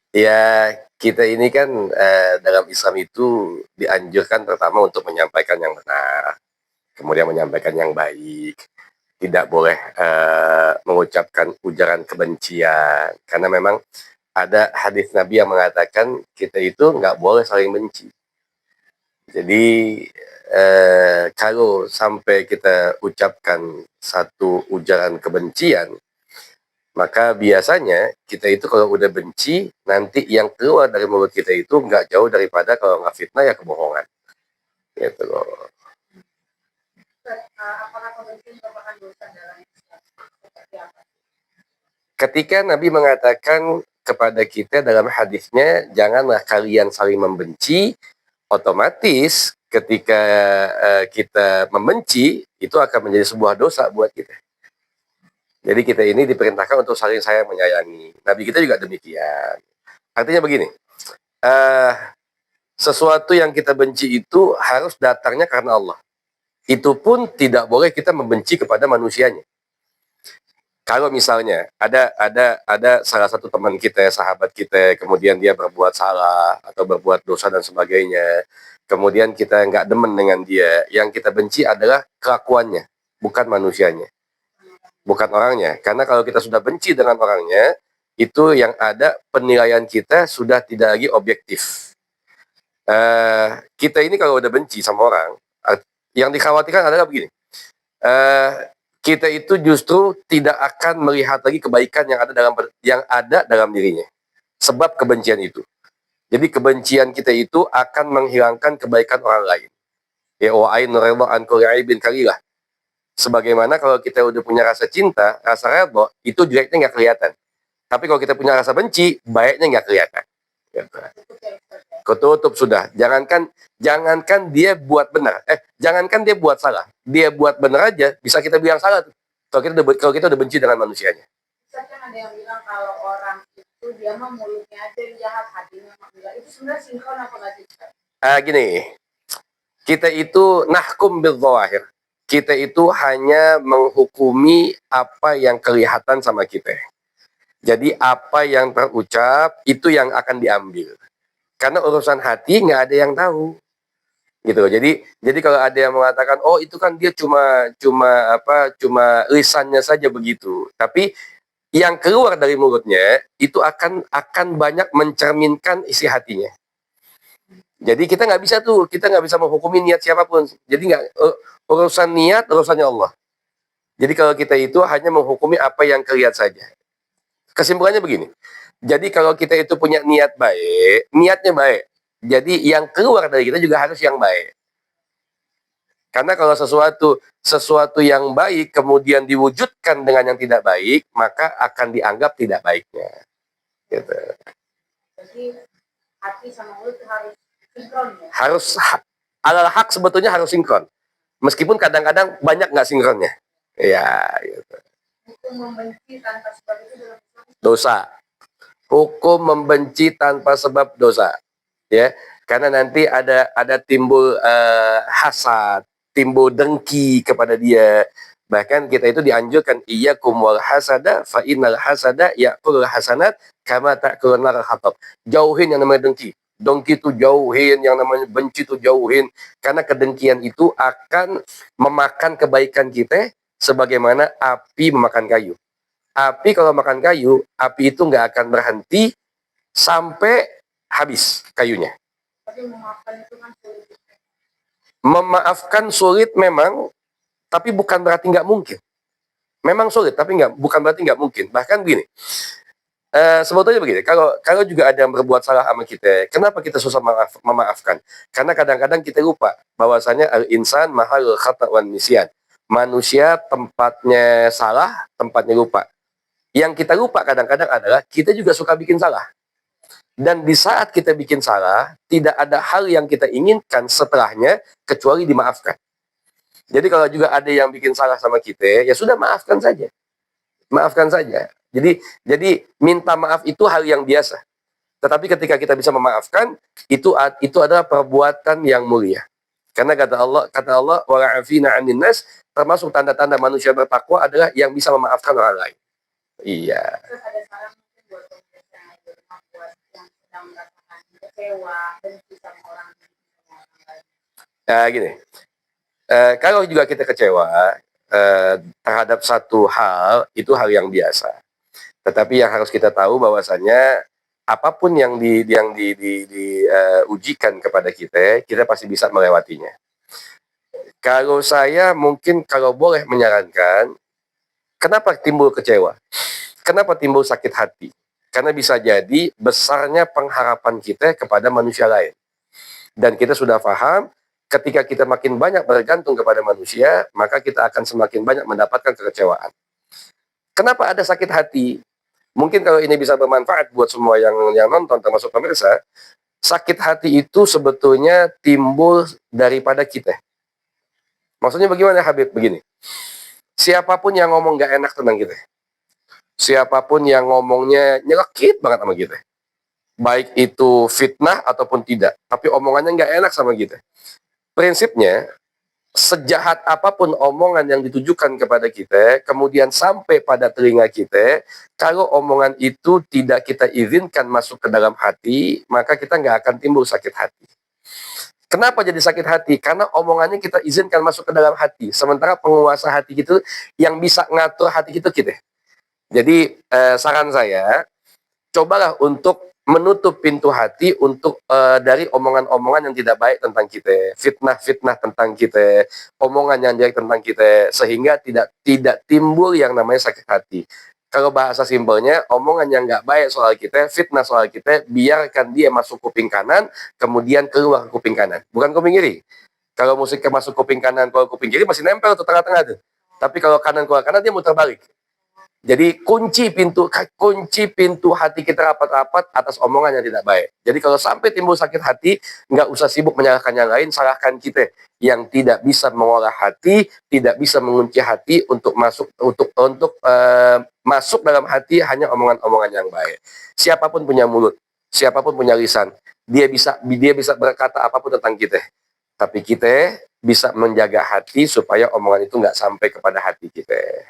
Ya, kita ini kan dalam Islam itu dianjurkan pertama untuk menyampaikan yang benar, kemudian menyampaikan yang baik, tidak boleh mengucapkan ujaran kebencian, karena memang ada hadis Nabi yang mengatakan kita itu nggak boleh saling benci. Jadi kalau sampai kita ucapkan satu ujaran kebencian, maka biasanya kita itu kalau udah benci, nanti yang keluar dari mulut kita itu nggak jauh daripada kalau nggak fitnah ya kebohongan. Gitu loh. Apakah kebencian merupakan dosa dalam Islam? Seperti apa? Ketika Nabi mengatakan kepada kita dalam hadisnya, janganlah kalian saling membenci, otomatis ketika kita membenci, itu akan menjadi sebuah dosa buat kita. Jadi kita ini diperintahkan untuk saling sayang menyayangi. Nabi kita juga demikian. Artinya begini, sesuatu yang kita benci itu harus datangnya karena Allah. Itu pun tidak boleh kita membenci kepada manusianya. Kalau misalnya ada salah satu teman kita, sahabat kita, kemudian dia berbuat salah atau berbuat dosa dan sebagainya, kemudian kita nggak demen dengan dia, yang kita benci adalah kelakuannya, bukan manusianya, bukan orangnya. Karena kalau kita sudah benci dengan orangnya, itu yang ada penilaian kita sudah tidak lagi objektif. Kita ini kalau udah benci sama orang, yang dikhawatirkan adalah begini. Kita itu justru tidak akan melihat lagi kebaikan yang ada dalam dirinya. Sebab kebencian itu. Jadi kebencian kita itu akan menghilangkan kebaikan orang lain. Ya wa ainu ridha an kulli aibin kalilah. Sebagaimana kalau kita udah punya rasa cinta, rasa ridha, itu jeleknya nggak kelihatan. Tapi kalau kita punya rasa benci, baiknya nggak kelihatan. Gitu. Ketutup sudah. Jangankan dia buat benar. Jangankan dia buat salah. Dia buat benar aja, bisa kita bilang salah tuh. Kalau kita udah benci dengan manusianya. Kan ada yang bilang kalau orang itu dia mah mulutnya aja yang jahat, hatinya mah enggak. Itu sebenarnya sinkron apa enggak sih? Gini, kita itu nahkum bil zawahir. Kita itu hanya menghukumi apa yang kelihatan sama kita. Jadi apa yang terucap itu yang akan diambil. Karena urusan hati nggak ada yang tahu. Gitu. Jadi kalau ada yang mengatakan oh itu kan dia cuma lisannya saja begitu. Tapi yang keluar dari mulutnya itu akan banyak mencerminkan isi hatinya. Jadi kita nggak bisa menghukumi niat siapapun. Jadi nggak urusan niat urusannya Allah. Jadi kalau kita itu hanya menghukumi apa yang kelihatan saja. Kesimpulannya begini. Jadi kalau kita itu punya niat baik, niatnya baik. Jadi yang keluar dari kita juga harus yang baik. Karena kalau sesuatu yang baik kemudian diwujudkan dengan yang tidak baik, maka akan dianggap tidak baiknya. Gitu. Jadi hati sama mulut harus sinkron ya? Harus alal hak sebetulnya harus sinkron. Meskipun kadang-kadang banyak nggak sinkronnya. Ya, gitu. Hukum membenci tanpa sebab itu dosa. Hukum membenci tanpa sebab dosa. Ya, karena nanti ada timbul hasad, timbul dengki kepada dia. Bahkan kita itu dianjurkan iyyakum wal hasada fa innal hasada ya'kulul hasanat kama ta'kulun nar hatab. Jauhin yang namanya dengki. Dengki itu jauhin, yang namanya benci itu jauhin. Karena kedengkian itu akan memakan kebaikan kita sebagaimana api memakan kayu. Api kalau makan kayu, api itu nggak akan berhenti sampai habis kayunya. Tapi memaafkan itu kan sulit. Memaafkan sulit memang, tapi bukan berarti nggak mungkin. Memang sulit, tapi bukan berarti nggak mungkin. Bahkan begini, sebetulnya begini, kalau juga ada yang berbuat salah sama kita, kenapa kita susah memaafkan? Karena kadang-kadang kita lupa bahwasanya al-insan mahal khata' wan nisyan. Manusia tempatnya salah, tempatnya lupa. Yang kita lupa kadang-kadang adalah kita juga suka bikin salah. Dan di saat kita bikin salah, tidak ada hal yang kita inginkan setelahnya kecuali dimaafkan. Jadi kalau juga ada yang bikin salah sama kita, ya sudah maafkan saja. Maafkan saja. Jadi minta maaf itu hal yang biasa. Tetapi ketika kita bisa memaafkan, itu adalah perbuatan yang mulia. Karena kata Allah, wa'afina 'anil nas, termasuk tanda-tanda manusia bertakwa adalah yang bisa memaafkan orang lain. Iya. Terus ada saran mungkin buat pemirsa yang kita merasakan kecewa, benci sama orang lain. Nah, gini, kalau juga kita kecewa terhadap satu hal, itu hal yang biasa. Tetapi yang harus kita tahu bahwasanya apapun yang diujikan kepada kita, kita pasti bisa melewatinya. Kalau saya mungkin kalau boleh menyarankan, kenapa timbul kecewa? Kenapa timbul sakit hati? Karena bisa jadi besarnya pengharapan kita kepada manusia lain. Dan kita sudah paham, ketika kita makin banyak bergantung kepada manusia, maka kita akan semakin banyak mendapatkan kekecewaan. Kenapa ada sakit hati? Mungkin kalau ini bisa bermanfaat buat semua yang nonton, termasuk pemirsa, sakit hati itu sebetulnya timbul daripada kita. Maksudnya bagaimana Habib? Begini, siapapun yang ngomong gak enak tentang kita, siapapun yang ngomongnya nyelekit banget sama kita, baik itu fitnah ataupun tidak, tapi omongannya nggak enak sama kita. Prinsipnya, sejahat apapun omongan yang ditujukan kepada kita, kemudian sampai pada telinga kita, kalau omongan itu tidak kita izinkan masuk ke dalam hati, maka kita nggak akan timbul sakit hati. Kenapa jadi sakit hati? Karena omongannya kita izinkan masuk ke dalam hati, sementara penguasa hati itu yang bisa ngatur hati kita. Jadi saran saya, cobalah untuk menutup pintu hati untuk dari omongan-omongan yang tidak baik tentang kita, fitnah-fitnah tentang kita, omongan yang jelek tentang kita, sehingga tidak timbul yang namanya sakit hati. Kalau bahasa simpelnya, omongan yang nggak baik soal kita, fitnah soal kita, biarkan dia masuk kuping kanan, kemudian keluar ke kuping kanan, bukan kuping kiri. Kalau musiknya masuk kuping kanan, keluar kuping kiri, masih nempel tuh tengah-tengah tuh. Tapi kalau kanan keluar kanan, dia muter balik. Jadi kunci pintu hati kita rapat-rapat atas omongan yang tidak baik. Jadi kalau sampai timbul sakit hati, nggak usah sibuk menyalahkan yang lain, salahkan kita yang tidak bisa mengolah hati, tidak bisa mengunci hati untuk masuk dalam hati hanya omongan-omongan yang baik. Siapapun punya mulut, siapapun punya lisan, dia bisa berkata apapun tentang kita. Tapi kita bisa menjaga hati supaya omongan itu nggak sampai kepada hati kita.